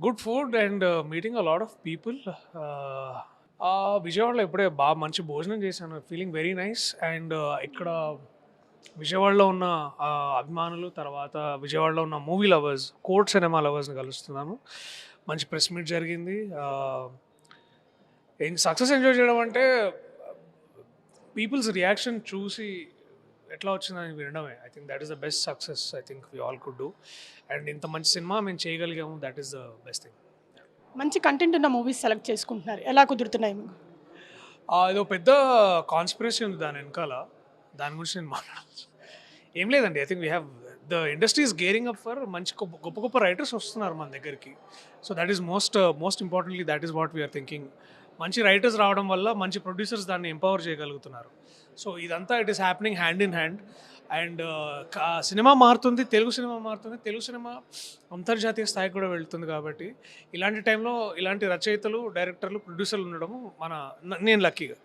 Good food and meeting a lot of people. విజయవాడలో ఇప్పుడే బాగా మంచి భోజనం చేశాను. Feeling very nice. అండ్ ఇక్కడ విజయవాడలో ఉన్న అభిమానులు, తర్వాత విజయవాడలో ఉన్న మూవీ లవర్స్, కోర్ట్ సినిమా లవర్స్ని కలుస్తున్నాను. మంచి ప్రెస్ మీట్ జరిగింది. సక్సెస్ ఎంజాయ్ చేయడం అంటే పీపుల్స్ రియాక్షన్ చూసి ఎట్లా వచ్చిందని వినడమే. I think that is the best success I think we all could do. And ఇంత మంచి సినిమా మేము చేయగలిగాము, that is the best thing. మంచి కంటెంట్ ఉన్న మూవీస్ సెలెక్ట్ చేసుకుంటున్నారు. ఎలా కుదురుతున్నాయి మీకు? ఇదో పెద్ద కాన్స్పిరసీ ఉంది దాని వెనకాల. దాని గురించి నేను మాట్లాడచ్చు. ఏం లేదండి. I think we have the industry is gearing up for మంచి గొప్ప గొప్ప రైటర్స్ వస్తున్నారు మన దగ్గరికి. So that is most importantly that is what we are thinking. మంచి రైటర్స్ రావడం వల్ల మంచి ప్రొడ్యూసర్స్ దాన్ని ఎంపవర్ చేయగలుగుతున్నారు. సో ఇదంతా it is happening hand in hand. And cinema మారుతుంది, తెలుగు సినిమా మారుతుంది, తెలుగు సినిమా అంతర్జాతీయ స్థాయికి కూడా వెళ్తుంది. కాబట్టి ఇలాంటి టైంలో ఇలాంటి రచయితలు, డైరెక్టర్లు, ప్రొడ్యూసర్లు ఉండడము నేను లక్కీగా.